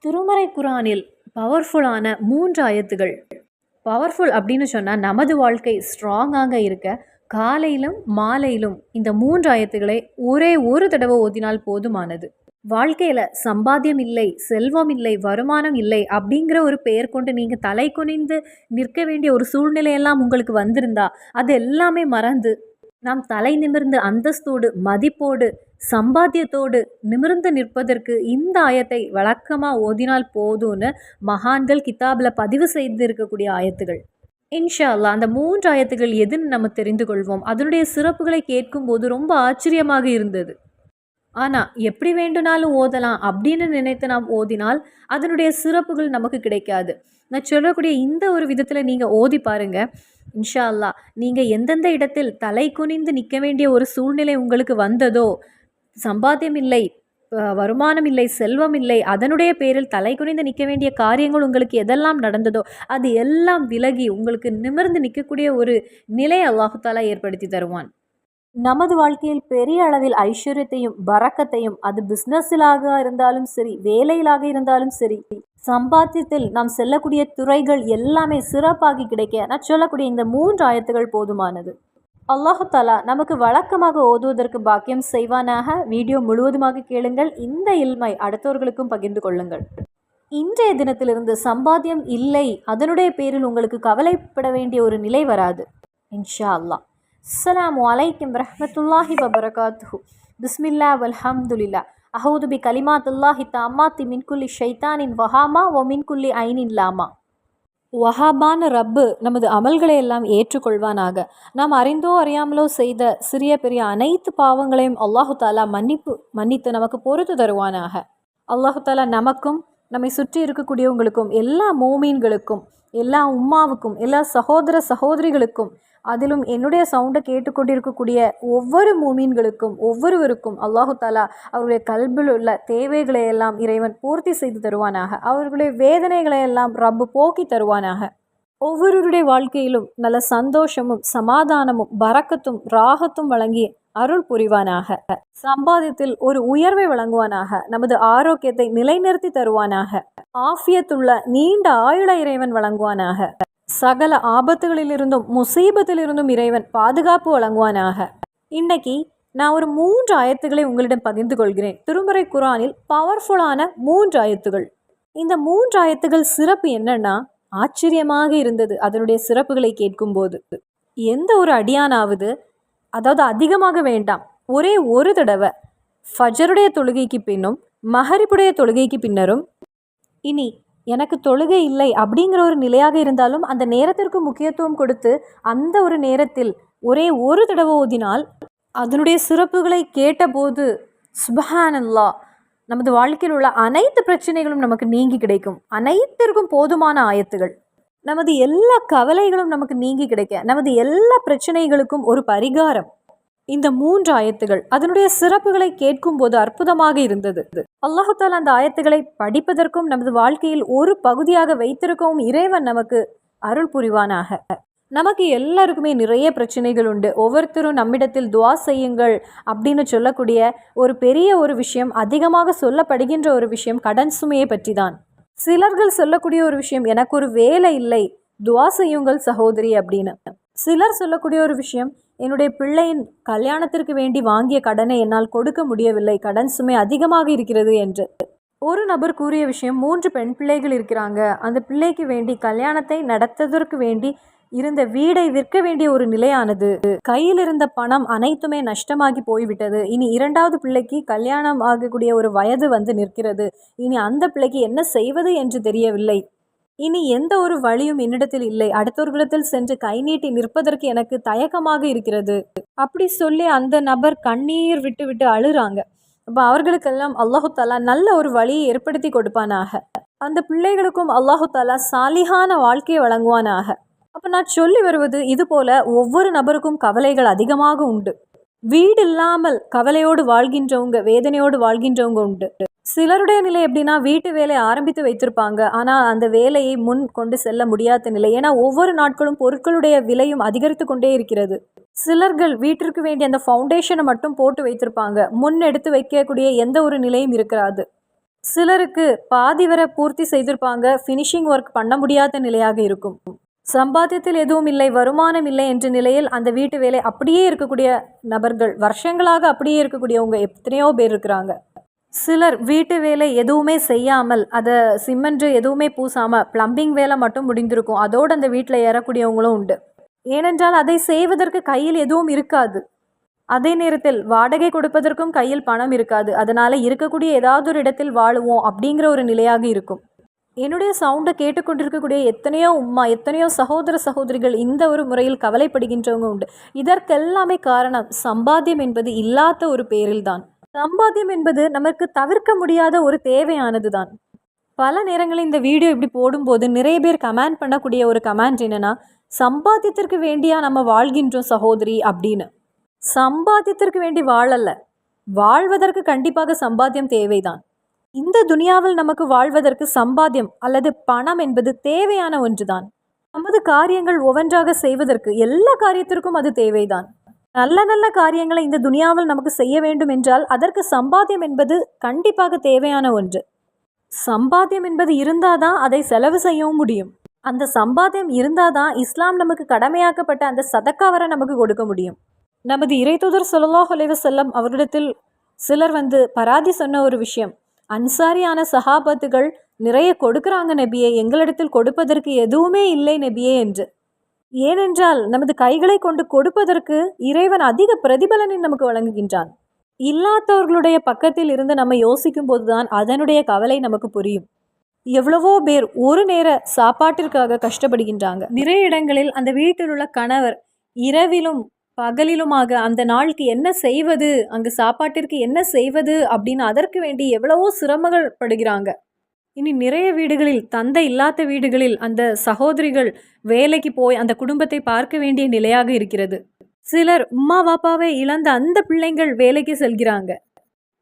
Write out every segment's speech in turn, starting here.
திருமறை குரானில் பவர்ஃபுல்லான 3 ஆயத்துகள். பவர்ஃபுல் அப்படின்னு சொன்னால் நமது வாழ்க்கை ஸ்ட்ராங்காக இருக்க காலையிலும் மாலையிலும் இந்த 3 ஆயத்துக்களை ஒரே ஒரு தடவை ஓதினால் போதுமானது. வாழ்க்கையில் சம்பாத்தியம் இல்லை, செல்வம் இல்லை, வருமானம் இல்லை அப்படிங்கிற ஒரு பெயர் கொண்டு நீங்கள் தலை குனிந்து நிற்க வேண்டிய ஒரு சூழ்நிலையெல்லாம் உங்களுக்கு வந்திருந்தா அது எல்லாமே மறந்து நாம் தலை நிமிர்ந்து அந்தஸ்தோடு மதிப்போடு சம்பாத்தியத்தோடு நிமிர்ந்து நிற்பதற்கு இந்த ஆயத்தை வழக்கமாக ஓதினால் போதும்னு மகான்கள் கிதாபில் பதிவு செய்திருக்கக்கூடிய ஆயத்துகள். இன்ஷா அல்லாஹ் அந்த 3 ஆயத்துகள் எதுன்னு நம்ம தெரிந்து கொள்வோம். அதனுடைய சிறப்புகளை கேட்கும்போது ரொம்ப ஆச்சரியமாக இருந்தது. ஆனால் எப்படி வேண்டுனாலும் ஓதலாம் அப்படின்னு நினைத்து நாம் ஓதினால் அதனுடைய சிறப்புகள் நமக்கு கிடைக்காது. நான் சொல்லக்கூடிய இந்த ஒரு விதத்தில் நீங்கள் ஓதி பாருங்கள். இன்ஷா அல்லாஹ் நீங்கள் எந்தெந்த இடத்தில் தலை குனிந்து நிற்க வேண்டிய ஒரு சூழ்நிலை உங்களுக்கு வந்ததோ, சம்பாத்தியம் இல்லை, வருமானம் இல்லை, செல்வம் இல்லை, அதனுடைய பேரில் தலை குனிந்து நிற்க வேண்டிய காரியங்கள் உங்களுக்கு எதெல்லாம் நடந்ததோ அது எல்லாம் விலகி உங்களுக்கு நிமிர்ந்து நிற்கக்கூடிய ஒரு நிலை அல்லாஹு தாலா ஏற்படுத்தி தருவான். நமது வாழ்க்கையில் பெரிய அளவில் ஐஸ்வர்யத்தையும் பரக்கத்தையும், அது பிஸ்னஸிலாக இருந்தாலும் சரி, வேலையிலாக இருந்தாலும் சரி, சம்பாத்தியத்தில் நாம் செல்லக்கூடிய துறைகள் எல்லாமே சிறப்பாகி கிடைக்க நான் சொல்லக்கூடிய இந்த 3 ஆயத்துகள் போதுமானது. அல்லாஹு தாலா நமக்கு வழக்கமாக ஓதுவதற்கு பாக்கியம் செய்வானாக. வீடியோ முழுவதுமாக கேளுங்கள். இந்த இல்மை அடுத்தவர்களுக்கும் பகிர்ந்து கொள்ளுங்கள். இன்றைய தினத்திலிருந்து சம்பாத்தியம் இல்லை, அதனுடைய பேரில் உங்களுக்கு கவலைப்பட வேண்டிய ஒரு நிலை வராது இன்ஷா அல்லாஹ். அஸ்ஸலாமு அலைக்கும் வரஹ்மத்துல்லாஹி வபரகாத்துஹு. பிஸ்மில்லா வல்ஹம்துலில்லா. அஹூது பி கலிமாத்துல்லாஹி தம்மாத்தி மின் குல்லி ஷைத்தானின் வஹாமா வ மின் குல்லி ஐனின் லாமா. வஹாபான ரப்பு நமது அமல்களை எல்லாம் ஏற்றுக்கொள்வானாக. நாம் அறிந்தோ அறியாமலோ செய்த சிறிய பெரிய அனைத்து பாவங்களையும் அல்லாஹு தாலா மன்னித்து நமக்கு பொறுத்து தருவானாக. அல்லாஹு தாலா நமக்கும் நம்மை சுற்றி இருக்கக்கூடியவங்களுக்கும், எல்லா மோமீன்களுக்கும், எல்லா உம்மாவுக்கும், எல்லா சகோதர சகோதரிகளுக்கும், அதிலும் என்னுடைய சவுண்டை கேட்டுக்கொண்டிருக்கக்கூடிய ஒவ்வொரு மூமீன்களுக்கும் ஒவ்வொருவருக்கும் அல்லாஹு தாலா அவருடைய கல்பில் உள்ள தேவைகளை எல்லாம் இறைவன் பூர்த்தி செய்து தருவானாக. அவர்களுடைய வேதனைகளை எல்லாம் ரப்பு போக்கி தருவானாக. ஒவ்வொருவருடைய வாழ்க்கையிலும் நல்ல சந்தோஷமும் சமாதானமும் பரக்கத்தும் ராகத்தும் வழங்கி அருள் புரிவானாக. சம்பாதியத்தில் ஒரு உயர்வை வழங்குவானாக. நமது ஆரோக்கியத்தை நிலைநிறுத்தி தருவானாக. ஆஃபியத்துள்ள நீண்ட ஆயுள இறைவன் வழங்குவானாக. சகல ஆபத்துகளிலிருந்தும் முசீபத்திலிருந்தும் இறைவன் பாதுகாப்பு வழங்குவானாக. இன்னைக்கு நான் ஒரு 3 ஆயத்துக்களை உங்களிடம் பகிர்ந்து கொள்கிறேன். திருமறை குரானில் பவர்ஃபுல்லான 3 ஆயத்துகள். இந்த 3 ஆயத்துகள் சிறப்பு என்னன்னா ஆச்சரியமாக இருந்தது அதனுடைய சிறப்புகளை கேட்கும்போது. எந்த ஒரு அடியானாவது, அதாவது அதிகமாக வேண்டாம், ஒரே ஒரு தடவை ஃபஜருடைய தொழுகைக்கு பின்னும் மஹரிபுடைய தொழுகைக்கு பின்னரும், இனி எனக்கு தொழுகை இல்லை அப்படிங்கிற ஒரு நிலையாக இருந்தாலும் அந்த நேரத்திற்கு முக்கியத்துவம் கொடுத்து அந்த ஒரு நேரத்தில் ஒரே ஒரு தடவை ஓதினால் அதனுடைய சிறப்புகளை கேட்டபோது சுப்ஹானல்லாஹ், நமது வாழ்க்கையில் உள்ள அனைத்து பிரச்சனைகளும் நமக்கு நீங்கி கிடைக்கும். அனைத்திற்கும் போதுமான ஆயத்துகள். நமது எல்லா கவலைகளும் நமக்கு நீங்கி கிடைக்க, நமது எல்லா பிரச்சனைகளுக்கும் ஒரு பரிகாரம் இந்த 3 ஆயத்துகள். அதனுடைய சிறப்புகளை கேட்கும் போது அற்புதமாக இருந்தது. அல்லாஹு தாலா அந்த ஆயத்துகளை படிப்பதற்கும் நமது வாழ்க்கையில் ஒரு பகுதியாக வைத்திருக்கவும் இறைவன் நமக்கு அருள் புரிவானாக. நமக்கு எல்லாருக்குமே நிறைய பிரச்சனைகள் உண்டு. ஒவ்வொருத்தரும் நம்மிடத்தில் துவா செய்யுங்கள் அப்படின்னு சொல்லக்கூடிய ஒரு பெரிய ஒரு விஷயம், அதிகமாக சொல்லப்படுகின்ற ஒரு விஷயம் கடன் சுமையை பற்றி தான். சிலர்கள் சொல்லக்கூடிய ஒரு விஷயம், எனக்கு ஒரு வேலை இல்லை, துவா செய்யுங்கள் சகோதரி அப்படின்னு. சிலர் சொல்லக்கூடிய ஒரு விஷயம், என்னுடைய பிள்ளையின் கல்யாணத்திற்கு வேண்டி வாங்கிய கடனை என்னால் கொடுக்க முடியவில்லை, கடன் சுமை அதிகமாக இருக்கிறது என்று. ஒரு நபர் கூறிய விஷயம், 3 பெண் பிள்ளைகள் இருக்கிறாங்க, அந்த பிள்ளைக்கு வேண்டி கல்யாணத்தை நடத்துவதற்கு வேண்டி இருந்த வீடை விற்க வேண்டிய ஒரு நிலையானது, கையில் இருந்த பணம் அனைத்துமே நஷ்டமாகி போய்விட்டது, இனி 2வது பிள்ளைக்கு கல்யாணம் ஆகக்கூடிய ஒரு வயது வந்து நிற்கிறது, இனி அந்த பிள்ளைக்கு என்ன செய்வது என்று தெரியவில்லை, இனி எந்த ஒரு வழியும் என்னிடத்தில் இல்லை, அடுத்தவர்களிடத்தில் சென்று கை நீட்டி நிற்பதற்கு எனக்கு தயக்கமாக இருக்கிறது அப்படி சொல்லி அந்த நபர் கண்ணீர் விட்டு விட்டு அழுறாங்க. அப்போ அவர்களுக்கெல்லாம் அல்லாஹு தாலா நல்ல ஒரு வழியை ஏற்படுத்தி கொடுப்பானாக. அந்த பிள்ளைகளுக்கும் அல்லாஹு தாலா சாலிஹான வாழ்க்கையை வழங்குவானாக. அப்போ நான் சொல்லி வருவது, இது போல ஒவ்வொரு நபருக்கும் கவலைகள் அதிகமாக உண்டு. வீடு இல்லாமல் கவலையோடு வாழ்கின்றவங்க, வேதனையோடு வாழ்கின்றவங்க உண்டு. சிலருடைய நிலை எப்படின்னா, வீட்டு வேலையை ஆரம்பித்து வைத்திருப்பாங்க, ஆனால் அந்த வேலையை முன் கொண்டு செல்ல முடியாத நிலை. ஏன்னா ஒவ்வொரு நாட்களும் பொருட்களுடைய விலையும் அதிகரித்து கொண்டே இருக்கிறது. சிலர்கள் வீட்டிற்கு வேண்டிய அந்த ஃபவுண்டேஷனை மட்டும் போட்டு வைத்திருப்பாங்க, முன் எடுத்து வைக்கக்கூடிய எந்த ஒரு நிலையும் இருக்காது. சிலருக்கு பாதி வரை பூர்த்தி செய்திருப்பாங்க, ஃபினிஷிங் ஒர்க் பண்ண முடியாத நிலையாக இருக்கும். சம்பாத்தியத்தில் எதுவும் இல்லை, வருமானம் இல்லை என்ற நிலையில் அந்த வீட்டு வேலை அப்படியே இருக்கக்கூடிய நபர்கள், வருஷங்களாக அப்படியே இருக்கக்கூடியவங்க எத்தனையோ பேர் இருக்கிறாங்க. சிலர் வீட்டு வேலை எதுவுமே செய்யாமல், அதை சிமெண்ட் எதுவுமே பூசாமல் ப்ளம்பிங் வேலை மட்டும் முடிந்திருக்கும், அதோடு அந்த வீட்டில் ஏறக்கூடியவங்களும் உண்டு. ஏனென்றால் அதை செய்வதற்கு கையில் எதுவும் இருக்காது. அதே நேரத்தில் வாடகை கொடுப்பதற்கும் கையில் பணம் இருக்காது. அதனால் இருக்கக்கூடிய ஏதாவது ஒரு இடத்தில் வாழுவோம் அப்படிங்கிற ஒரு நிலையாக இருக்கும். என்னுடைய சவுண்டை கேட்டுக்கொண்டிருக்கக்கூடிய எத்தனையோ உம்மா, எத்தனையோ சகோதர சகோதரிகள் இந்த ஒரு முறையில் கவலைப்படுகின்றவங்க உண்டு. இதற்கெல்லாமே காரணம் சம்பாத்தியம் என்பது இல்லாத ஒரு பேரில்தான். சம்பாத்தியம் என்பது நமக்கு தவிர்க்க முடியாத ஒரு தேவையானது தான். பல நேரங்களில் இந்த வீடியோ இப்படி போடும்போது நிறைய பேர் கமெண்ட் பண்ணக்கூடிய ஒரு கமெண்ட் என்னென்னா, சம்பாத்தியத்திற்கு வேண்டியா நம்ம வாழ்கின்றோம் சகோதரி அப்படின்னு. சம்பாத்தியத்திற்கு வேண்டி வாழல்ல, வாழ்வதற்கு கண்டிப்பாக சம்பாத்தியம் தேவைதான். இந்த துனியாவில் நமக்கு வாழ்வதற்கு சம்பாத்தியம் அல்லது பணம் என்பது தேவையான ஒன்றுதான். நமது காரியங்கள் ஒவ்வொன்றாக செய்வதற்கு எல்லா காரியத்திற்கும் அது தேவைதான். நல்ல நல்ல காரியங்களை இந்த துனியாவில் நமக்கு செய்ய வேண்டும் என்றால் அதற்கு சம்பாத்தியம் என்பது கண்டிப்பாக தேவையான ஒன்று. சம்பாத்தியம் என்பது இருந்தாதான் அதை செலவு செய்யவும் முடியும். அந்த சம்பாத்தியம் இருந்தாதான் இஸ்லாம் நமக்கு கடமையாக்கப்பட்ட அந்த சதக்கா வரை நமக்கு கொடுக்க முடியும். நமது இறைத்தூதர் ஸல்லல்லாஹு அலைஹி வஸல்லம் அவர்களிடத்தில் சிலர் பராதி சொன்ன ஒரு விஷயம், அன்சாரியான சஹாபத்துகள் நிறைய கொடுக்குறாங்க நபியே, எங்களிடத்தில் கொடுப்பதற்கு எதுவுமே இல்லை நபியே என்று. ஏனென்றால் நமது கைகளை கொண்டு கொடுப்பதற்கு இறைவன் அதிக பிரதிபலனை நமக்கு வழங்குகின்றான். இல்லாதவர்களுடைய பக்கத்தில் இருந்து நம்ம யோசிக்கும் போதுதான் அதனுடைய கவலை நமக்கு புரியும். எவ்வளவோ பேர் ஒரு நேர சாப்பாட்டிற்காக கஷ்டப்படுகின்றாங்க. நிறைய இடங்களில் அந்த வீட்டில் உள்ள கணவர் இரவிலும் பகலிலுமாக அந்த நாளுக்கு என்ன செய்வது, அங்கு சாப்பாட்டிற்கு என்ன செய்வது அப்படின்னு அதற்கு வேண்டி எவ்வளவோ சிரமங்கள் படுகிறாங்க. இனி நிறைய வீடுகளில், தந்தை இல்லாத வீடுகளில் அந்த சகோதரிகள் வேலைக்கு போய் அந்த குடும்பத்தை பார்க்க வேண்டிய நிலையாக இருக்கிறது. சிலர் உம்மா வாப்பாவை இழந்த அந்த பிள்ளைங்கள் வேலைக்கு செல்கிறாங்க.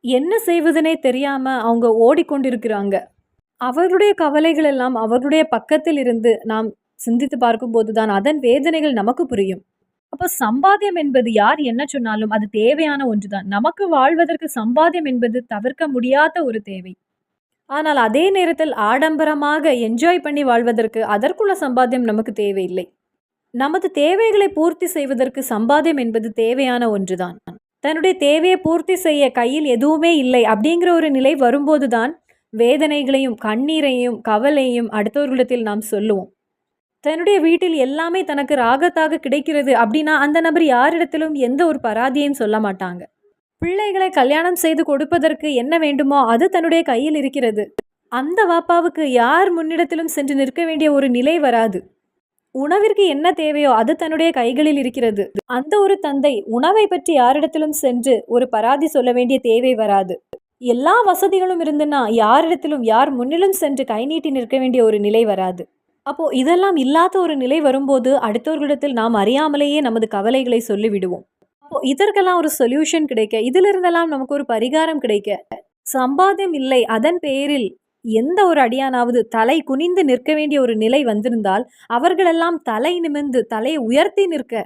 என்ன செய்வதுனே தெரியாம அவங்க ஓடிக்கொண்டிருக்கிறாங்க. அவர்களுடைய கவலைகள் எல்லாம் அவர்களுடைய பக்கத்தில் இருந்து நாம் சிந்தித்து பார்க்கும்போது தான் அதன் வேதனைகள் நமக்கு புரியும். அப்போ சம்பாத்தியம் என்பது யார் என்ன சொன்னாலும் அது தேவையான ஒன்றுதான். நமக்கு வாழ்வதற்கு சம்பாத்தியம் என்பது தவிர்க்க முடியாத ஒரு தேவை. ஆனால் அதே நேரத்தில் ஆடம்பரமாக என்ஜாய் பண்ணி வாழ்வதற்கு அதற்குள்ள சம்பாத்தியம் நமக்கு தேவையில்லை. நமது தேவைகளை பூர்த்தி செய்வதற்கு சம்பாத்தியம் என்பது தேவையான ஒன்றுதான். தன்னுடைய தேவையை பூர்த்தி செய்ய கையில் எதுவுமே இல்லை அப்படிங்கிற ஒரு நிலை வரும்போது தான் வேதனைகளையும் கண்ணீரையும் கவலையும் அடுத்தவர்களிடத்தில் நாம் சொல்லுவோம். தன்னுடைய வீட்டில் எல்லாமே தனக்கு ராகத்தாக கிடைக்கிறது அப்படின்னா அந்த நபர் யாரிடத்திலும் எந்த ஒரு பராதியையும் சொல்ல மாட்டாங்க. பிள்ளைகளை கல்யாணம் செய்து கொடுப்பதற்கு என்ன வேண்டுமோ அது தன்னுடைய கையில் இருக்கிறது. அந்த வாப்பாவுக்கு யார் முன்னிடத்திலும் சென்று நிற்க வேண்டிய ஒரு நிலை வராது. உணவிற்கு என்ன தேவையோ அது தன்னுடைய கைகளில் இருக்கிறது. அந்த ஒரு தந்தை உணவை பற்றி யாரிடத்திலும் சென்று ஒரு பராதி சொல்ல வேண்டிய தேவை வராது. எல்லா வசதிகளும் இருந்துன்னா யாரிடத்திலும் யார் முன்னிலும் சென்று கை நீட்டி நிற்க வேண்டிய ஒரு நிலை வராது. அப்போது இதெல்லாம் இல்லாத ஒரு நிலை வரும்போது அடுத்தவர்களிடத்தில் நாம் அறியாமலேயே நமது கவலைகளை சொல்லிவிடுவோம். அப்போது இதற்கெல்லாம் ஒரு சொல்யூஷன் கிடைக்க, இதிலிருந்தெல்லாம் நமக்கு ஒரு பரிகாரம் கிடைக்க, சம்பாத்தியம் இல்லை அதன் பேரில் எந்த ஒரு அடியானாவது தலை குனிந்து நிற்க வேண்டிய ஒரு நிலை வந்திருந்தால் அவர்களெல்லாம் தலை நிமிர்ந்து தலையை உயர்த்தி நிற்க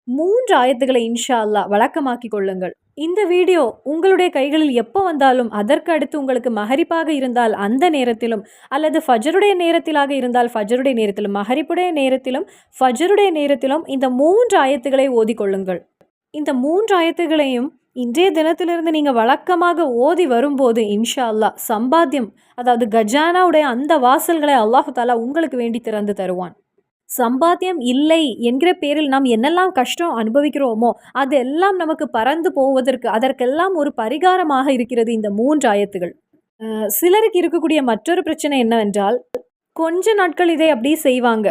3 ஆயத்துக்களை இன்ஷா அல்லாஹ் வழக்கமாக்கி கொள்ளுங்கள். இந்த வீடியோ உங்களுடைய கைகளில் எப்போ வந்தாலும் அதற்கு அடுத்து உங்களுக்கு மகரிப்பாக இருந்தால் அந்த நேரத்திலும், அல்லது ஃபஜருடைய நேரத்திலாக இருந்தால் ஃபஜருடைய நேரத்திலும், மகரிப்புடைய நேரத்திலும் ஃபஜருடைய நேரத்திலும் இந்த 3 ஆயத்துக்களை ஓதிக்கொள்ளுங்கள். இந்த 3 ஆயத்துகளையும் இன்றைய தினத்திலிருந்து நீங்கள் வழக்கமாக ஓதி வரும்போது இன்ஷா அல்லாஹ் சம்பாத்தியம், அதாவது கஜானாவுடைய அந்த வாசல்களை அல்லாஹு தாலா உங்களுக்கு வேண்டி திறந்து தருவான். சம்பாத்தியம் இல்லை என்கிற பேரில் நாம் என்னெல்லாம் கஷ்டம் அனுபவிக்கிறோமோ அதெல்லாம் நமக்கு பறந்து போவதற்கு அதற்கெல்லாம் ஒரு பரிகாரமாக இருக்கிறது இந்த 3 ஆயத்துகள். சிலருக்கு இருக்கக்கூடிய மற்றொரு பிரச்சனை என்னவென்றால், கொஞ்ச நாட்கள் இதை அப்படியே செய்வாங்க,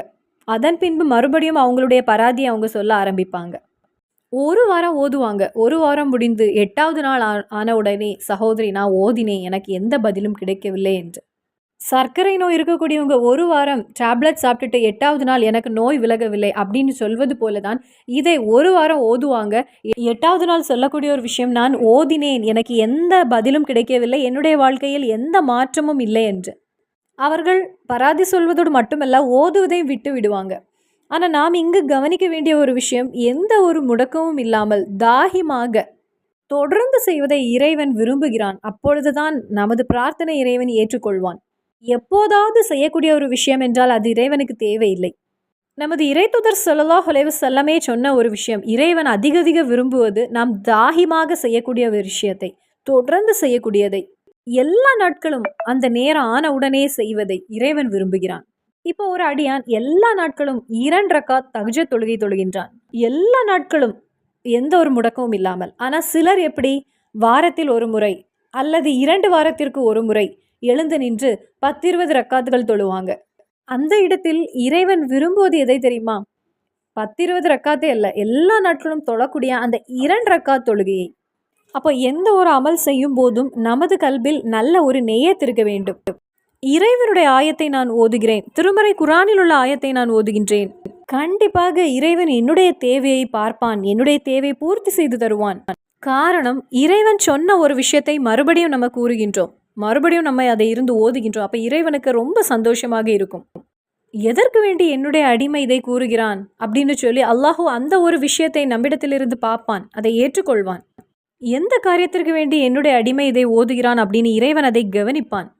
அதன் பின்பு மறுபடியும் அவங்களுடைய பராதியை அவங்க சொல்ல ஆரம்பிப்பாங்க. ஒரு வாரம் ஓதுவாங்க, ஒரு வாரம் முடிந்து 8வது நாள் ஆன உடனே சகோதரி நான் ஓதினேன், எனக்கு எந்த பதிலும் கிடைக்கவில்லை என்று. சர்க்கரை நோய் இருக்கக்கூடியவங்க ஒரு வாரம் டேப்லெட் சாப்பிட்டுட்டு 8வது நாள் எனக்கு நோய் விலகவில்லை அப்படின்னு சொல்வது போல தான் இதை ஒரு வாரம் ஓதுவாங்க. 8வது நாள் சொல்லக்கூடிய ஒரு விஷயம், நான் ஓதினேன், எனக்கு எந்த பதிலும் கிடைக்கவில்லை, என்னுடைய வாழ்க்கையில் எந்த மாற்றமும் இல்லை என்று. அவர்கள் பராதி சொல்வதோடு மட்டுமல்ல ஓதுவதை விட்டு விடுவாங்க. ஆனால் நாம் இங்கு கவனிக்க வேண்டிய ஒரு விஷயம், எந்த ஒரு முடக்கமும் இல்லாமல் தாகிமாக தொடர்ந்து செய்வதை இறைவன் விரும்புகிறான். அப்பொழுதுதான் நமது பிரார்த்தனை இறைவன் ஏற்றுக்கொள்வான். எப்போதாவது செய்யக்கூடிய ஒரு விஷயம் என்றால் அது இறைவனுக்கு தேவையில்லை. நமது இறைத்தூதர் ஸல்லல்லாஹு அலைஹி வஸல்லமே சொன்ன ஒரு விஷயம், இறைவன் அதிக அதிக விரும்புவது நாம் தாகிமாக செய்யக்கூடிய ஒரு விஷயத்தை, தொடர்ந்து செய்யக்கூடியதை, எல்லா நாட்களும் அந்த நேரம் ஆன உடனே செய்வதை இறைவன் விரும்புகிறான். இப்போ ஒரு அடியான் எல்லா நாட்களும் 2 ரக்காத் தஹஜ்ஜத் தொழுகை தொழுகின்றான். எல்லா நாட்களும் எந்த ஒரு முடக்கமும் இல்லாமல். ஆனா சிலர் எப்படி வாரத்தில் ஒரு முறை அல்லது 2 வாரத்திற்கு ஒரு முறை எழுந்து நின்று 10, 20 ரக்காத்துகள் தொழுவாங்க. அந்த இடத்தில் இறைவன் விரும்புவது எதை தெரியுமா? 10, 20 ரக்காத்தே அல்ல. எல்லா நாட்களும் தொழக்கூடிய அந்த 2 ரக்காத் தொழுகையை. அப்போ எந்த ஒரு அமல் செய்யும் போதும் நமது கல்பில் நல்ல ஒரு நெய்யத் இருக்க வேண்டும். இறைவனுடைய ஆயத்தை நான் ஓதுகிறேன், திருமறை குரானில் உள்ள ஆயத்தை நான் ஓதுகின்றேன், கண்டிப்பாக இறைவன் என்னுடைய தேவையை பார்ப்பான், என்னுடைய தேவையை பூர்த்தி செய்து தருவான். காரணம், இறைவன் சொன்ன ஒரு விஷயத்தை மறுபடியும் நம்ம கூறுகின்றோம், மறுபடியும் நம்ம அதை இருந்து ஓதுகின்றோம். அப்போ இறைவனுக்கு ரொம்ப சந்தோஷமாக இருக்கும். எதற்கு வேண்டி என்னுடைய அடிமை இதை கூறுகிறான் அப்படின்னு சொல்லி அல்லாஹு அந்த ஒரு விஷயத்தை நம்மிடத்திலிருந்து பார்ப்பான், அதை ஏற்றுக்கொள்வான். எந்த காரியத்திற்கு வேண்டி என்னுடைய அடிமை இதை ஓதுகிறான் அப்படின்னு இறைவன் அதை கவனிப்பான்.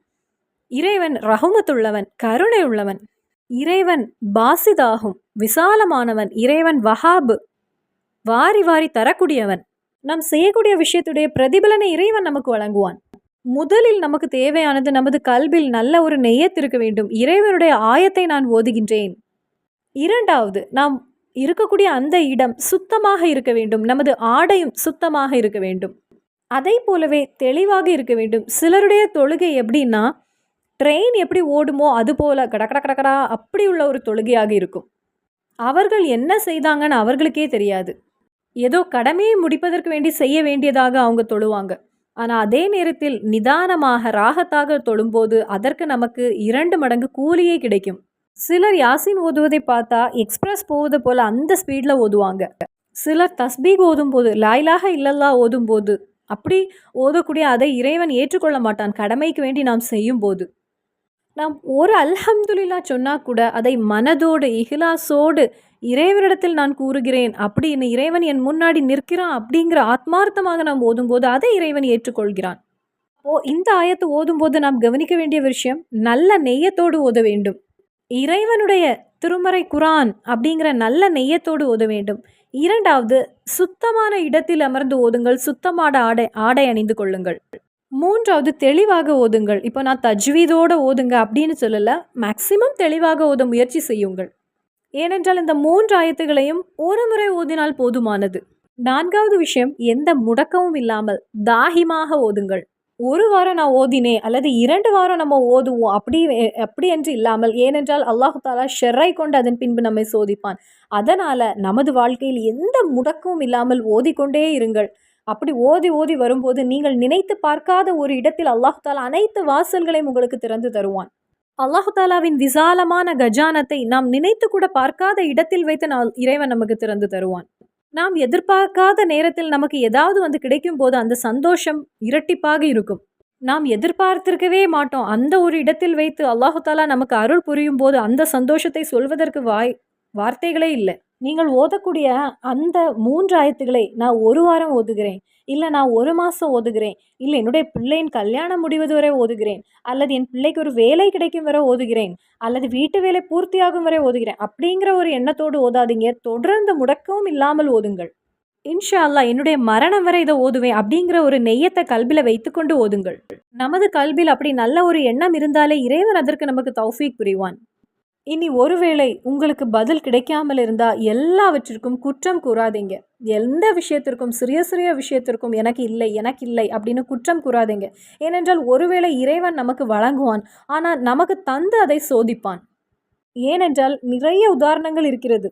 இறைவன் ரஹமத்துள்ளவன், கருணை உள்ளவன். இறைவன் பாசிதாகும், விசாலமானவன். இறைவன் வஹாபு, வாரி வாரி தரக்கூடியவன். நாம் செய்யக்கூடிய விஷயத்துடைய பிரதிபலனை இறைவன் நமக்கு வழங்குவான். முதலில் நமக்கு தேவையானது நமது கல்பில் நல்ல ஒரு நெய்யத்திருக்க வேண்டும். இறைவனுடைய ஆயத்தை நான் ஓதுகின்றேன். இரண்டாவது, நாம் இருக்கக்கூடிய அந்த இடம் சுத்தமாக இருக்க வேண்டும். நமது ஆடையும் சுத்தமாக இருக்க வேண்டும். அதை போலவே தெளிவாக இருக்க வேண்டும். சிலருடைய தொழுகை எப்படின்னா, ட்ரெயின் எப்படி ஓடுமோ அது போல கடக்கட கடக்கடா அப்படி உள்ள ஒரு தொழுகையாக இருக்கும். அவர்கள் என்ன செய்தாங்கன்னு அவர்களுக்கே தெரியாது. ஏதோ கடமையை முடிப்பதற்கு வேண்டி செய்ய வேண்டியதாக அவங்க தொழுவாங்க. ஆனால் அதே நேரத்தில் நிதானமாக ராகத்தாக தொழும்போது அதற்கு நமக்கு 2 மடங்கு கூலியே கிடைக்கும். சிலர் யாசின் ஓதுவதை பார்த்தா எக்ஸ்பிரஸ் போவது போல அந்த ஸ்பீடில் ஓதுவாங்க. சிலர் தஸ்பீக் ஓதும் போது, லாயிலாக இல்லல்லா ஓதும் போது, அப்படி ஓதக்கூடிய அதை இறைவன் ஏற்றுக்கொள்ள மாட்டான் கடமைக்கு வேண்டி நாம் செய்யும் போது. நாம் ஒரு அல்ஹம்துலில்லா சொன்னால் கூட அதை மனதோடு இஹ்லாஸோடு இறைவனிடத்தில் நான் கூறுகிறேன் அப்படின்னு இறைவன் என் முன்னாடி நிற்கிறான் அப்படிங்கிற ஆத்மார்த்தமாக நாம் ஓதும்போது அதை இறைவன் ஏற்றுக்கொள்கிறான். இந்த ஆயத்தை ஓதும்போது நாம் கவனிக்க வேண்டிய விஷயம், நல்ல நெய்யத்தோடு ஓத வேண்டும். இறைவனுடைய திருமறை குரான் அப்படிங்கிற நல்ல நெய்யத்தோடு ஓத வேண்டும். இரண்டாவது, சுத்தமான இடத்தில் அமர்ந்து ஓதுங்கள், சுத்தமான ஆடை அணிந்து கொள்ளுங்கள். மூன்றாவது, தெளிவாக ஓதுங்கள். இப்போ நான் தஜ்வீதோடு ஓதுங்க அப்படின்னு சொல்லலை, மேக்சிமம் தெளிவாக ஓத முயற்சி செய்யுங்கள். ஏனென்றால் இந்த 3 ஆயத்துகளையும் ஒரு முறை ஓதினால் போதுமானது. 4வது விஷயம், எந்த முடக்கமும் இல்லாமல் தாகிமாக ஓதுங்கள். ஒரு வாரம் நான் ஓதினேன் அல்லது 2 வாரம் நம்ம ஓதுவோம் அப்படி என்று இல்லாமல், ஏனென்றால் அல்லாஹு தாலா ஷெர்ரை கொண்டு அதன் பின்பு நம்மை சோதிப்பான். அதனால் நமது வாழ்க்கையில் எந்த முடக்கமும் இல்லாமல் ஓதிக்கொண்டே இருங்கள். அப்படி ஓதி ஓதி வரும்போது நீங்கள் நினைத்து பார்க்காத ஒரு இடத்தில் அல்லாஹு தாலா அனைத்து வாசல்களையும் உங்களுக்கு திறந்து தருவான். அல்லாஹு தாலாவின் விசாலமான கஜானத்தை நாம் நினைத்து கூட பார்க்காத இடத்தில் வைத்து இறைவன் நமக்கு திறந்து தருவான். நாம் எதிர்பார்க்காத நேரத்தில் நமக்கு ஏதாவது வந்து கிடைக்கும் போது அந்த சந்தோஷம் இரட்டிப்பாக இருக்கும். நாம் எதிர்பார்த்திருக்கவே மாட்டோம். அந்த ஒரு இடத்தில் வைத்து அல்லாஹு தாலா நமக்கு அருள் புரியும் போது அந்த சந்தோஷத்தை சொல்வதற்கு வார்த்தைகளே இல்லை. நீங்கள் ஓதக்கூடிய அந்த 3 ஆயத்துக்களை நான் ஒரு வாரம் ஓதுகிறேன், இல்லை நான் 1 மாதம் ஓதுகிறேன், இல்லை என்னுடைய பிள்ளையின் கல்யாணம் முடிவது வரை ஓதுகிறேன், அல்லது என் பிள்ளைக்கு ஒரு வேலை கிடைக்கும் வரை ஓதுகிறேன், அல்லது வீட்டு வேலை பூர்த்தியாகும் வரை ஓதுகிறேன் அப்படிங்கிற ஒரு எண்ணத்தோடு ஓதாதீங்க. தொடர்ந்து முடக்கவும் இல்லாமல் ஓதுங்கள். இன்ஷா அல்லாஹ் என்னுடைய மரணம் வரை இதை ஓதுவேன் அப்படிங்கிற ஒரு நெய்யத்தை கல்பில் வைத்துக்கொண்டு ஓதுங்கள். நமது கல்பில் அப்படி நல்ல ஒரு எண்ணம் இருந்தாலே இறைவன் அதற்கு நமக்கு தௌஃபீக் புரிவான். இனி ஒருவேளை உங்களுக்கு பதில் கிடைக்காமல் இருந்தால் எல்லாவற்றிற்கும் குற்றம் கூறாதீங்க. எந்த விஷயத்திற்கும், சிறிய சிறிய விஷயத்திற்கும் எனக்கு இல்லை அப்படின்னு குற்றம் கூறாதீங்க. ஏனென்றால் ஒருவேளை இறைவன் நமக்கு வழங்குவான், ஆனால் நமக்கு தந்து அதை சோதிப்பான். ஏனென்றால் நிறைய உதாரணங்கள் இருக்கிறது.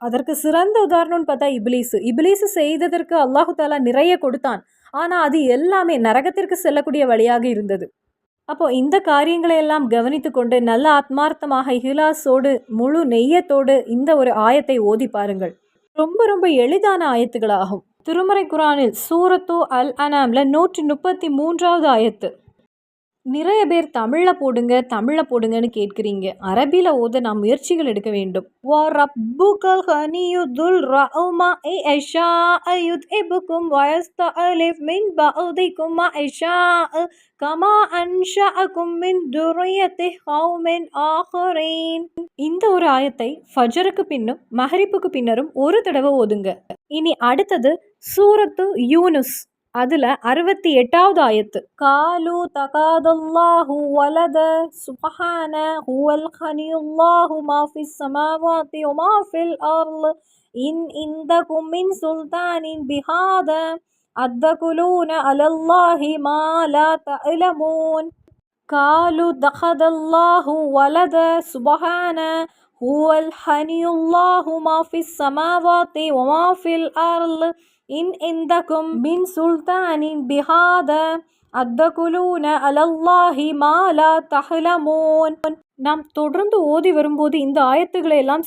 அதற்கு சிறந்த உதாரணம்னு பார்த்தா இபிலீஸு செய்ததற்கு அல்லாஹு தாலா நிறைய கொடுத்தான். ஆனால் அது எல்லாமே நரகத்திற்கு செல்லக்கூடிய வழியாக இருந்தது. அப்போது இந்த காரியங்களை எல்லாம் கவனித்து கொண்டு நல்ல ஆத்மார்த்தமாக இஹ்லாஸோடு முழு நெய்யத்தோடு இந்த ஒரு ஆயத்தை ஓதி பாருங்கள். ரொம்ப ரொம்ப எளிதான ஆயத்துகளாகும். திருமறை குரானில் சூரத்து அல் அனாமில் 133வது ஆயத்து. நிறைய பேர் தமிழில் போடுங்கன்னு கேட்குறீங்க. அரபியில் ஓத நாம் முயற்சிகள் எடுக்க வேண்டும். وَرَبُّكَ الْغَنِيُّ ذُو الرَّحْمَةِ إِنْ يَشَاءْ يُذْهِبْكُمْ وَيَسْتَخْلِفْ مِنْ بَعْدِكُمْ مَا يَشَاءُ كَمَا أَنْشَأَكُمْ مِنْ ذُرِّيَّةِ قَوْمٍ آخَرِينَ. இந்த ஒரு ஆயத்தை ஃபஜருக்கு பின்னும் மஹரிப்புக்கு பின்னரும் ஒரு தடவை ஓதுங்க. இனி அடுத்தது சூரத்து யூனுஸ், அதுல 68வது ஆயத்து. காலு தகாதல்லாஹு வலத சுப்ஹான ஹுவல் கனியுல்லாஹு மா ஃபிஸ் ஸமாவாதி வ மா ஃபில் அர்ள் இன் இந்தகும் மின் சுல்தானின் பிஹாத அத்தகுலூன அலல்லாஹி மா லா தஅலமூன். காலு தகாதல்லாஹு வலத சுப்ஹான ஹுவல் கனியுல்லாஹு மா ஃபிஸ் ஸமாவாதி வ மா ஃபில் அர்ள் இன் இந்தகும் மின் சுல்தானின் பிஹாத அத்தகுலூன அலல்லாஹி மா லா தஅலமூன். நாம் தொடர்ந்து ஓதி வரும்போது இந்த ஆயத்துக்களை எல்லாம்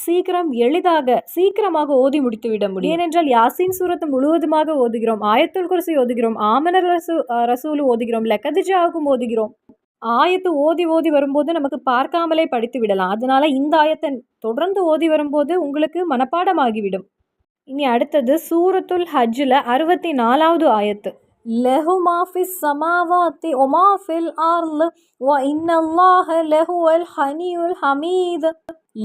சீக்கிரமாக ஓதி முடித்துவிட முடியும். ஏனென்றால் யாசின் சூரத்து முழுவதுமாக ஓதுகிறோம், ஆயத்துல் குர்சி ஓதுகிறோம், ஆமனர் ரசூல் ஓதுகிறோம், லக்கதிஜாவுக்கும் ஓதுகிறோம். ஆயத்து ஓதி வரும்போது நமக்கு பார்க்காமலே படித்து விடலாம். அதனால இந்த ஆயத்தை தொடர்ந்து ஓதி வரும்போது உங்களுக்கு மனப்பாடமாகிவிடும். இனி அடுத்தது சூரத்துல் ஹஜ்ஜில் 64வது ஆயத்து. லஹு மா ஃபிஸ் ஸமாவாதி வ மா ஃபில் அர்ள் வ இன்னல்லாஹ லஹுவல் ஹனியுல் ஹமீத்.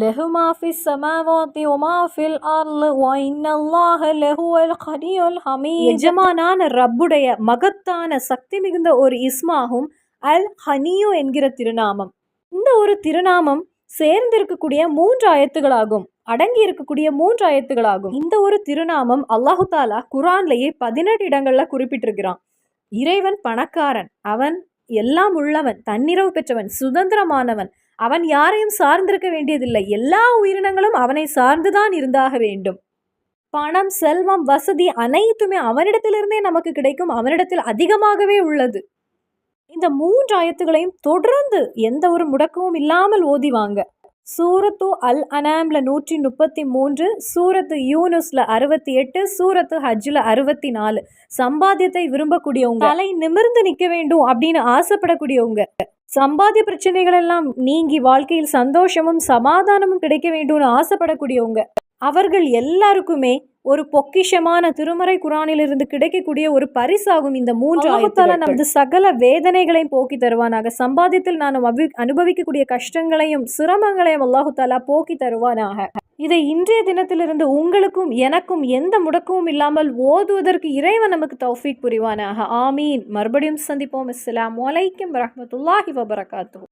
லஹு மா ஃபிஸ் ஸமாவாதி வ மா ஃபில் அர்ள் வ இன்னல்லாஹ லஹுவல் ஹனியுல் ஹமீத். எஜமானான ரப்புடைய மகத்தான சக்தி மிகுந்த ஒரு இஸ்மாகும் அல் ஹனியு என்கிற திருநாமம். இந்த ஒரு திருநாமம் சேர்ந்திருக்கக்கூடிய 3 ஆயத்துகளாகும், அடங்கி இருக்கக்கூடிய 3 ஆயத்துகளாகும். இந்த ஒரு திருநாமம் அல்லாஹு தாலா குரான்லேயே 18 இடங்கள்ல குறிப்பிட்டிருக்கிறான். இறைவன் பணக்காரன், அவன் எல்லாம் உள்ளவன், தன்னிறைவு பெற்றவன், சுதந்திரமானவன், அவன் யாரையும் சார்ந்திருக்க வேண்டியதில்லை, எல்லா உயிரினங்களும் அவனை சார்ந்துதான் இருந்தாக வேண்டும். பணம், செல்வம், வசதி அனைத்துமே அவனிடத்திலிருந்தே நமக்கு கிடைக்கும், அவனிடத்தில் அதிகமாகவே உள்ளது. இந்த 3 ஆயத்துகளையும் தொடர்ந்து எந்த ஒரு முடக்கமும் இல்லாமல் ஓதிவாங்க. சூரத்து அல் அனாம்ல 133, சூரத்து யூனுஸ்ல 68, சூரத்து ஹஜ்ல 64. சம்பாத்தியத்தை விரும்பக்கூடியவங்க, தலை நிமிர்ந்து நிற்க வேண்டும் அப்படின்னு ஆசைப்படக்கூடியவங்க, சம்பாத்திய பிரச்சனைகள் எல்லாம் நீங்கி வாழ்க்கையில் சந்தோஷமும் சமாதானமும் கிடைக்க வேண்டும்னு ஆசைப்படக்கூடியவங்க, அவர்கள் எல்லாருக்குமே ஒரு பொக்கிஷமான திருமறை குரானிலிருந்து கிடைக்கக்கூடிய ஒரு பரிசாகும் இந்த 3 ஆயத்துகள். நமது சகல வேதனைகளையும் போக்கி தருவானாக. சம்பாதியத்தில் நான் அனுபவிக்கக்கூடிய கஷ்டங்களையும் சிரமங்களையும் அல்லாஹு தாலா போக்கி தருவானாக. இதை இன்றைய தினத்திலிருந்து உங்களுக்கும் எனக்கும் எந்த முடக்கமும் இல்லாமல் ஓதுவதற்கு இறைவன் நமக்கு தௌஃபீக் புரிவானாக. ஆமீன். மறுபடியும் சந்திப்போம். அஸ்ஸலாமு அலைக்கும் வரஹ்மத்துல்லாஹி வபரகாத்துஹு.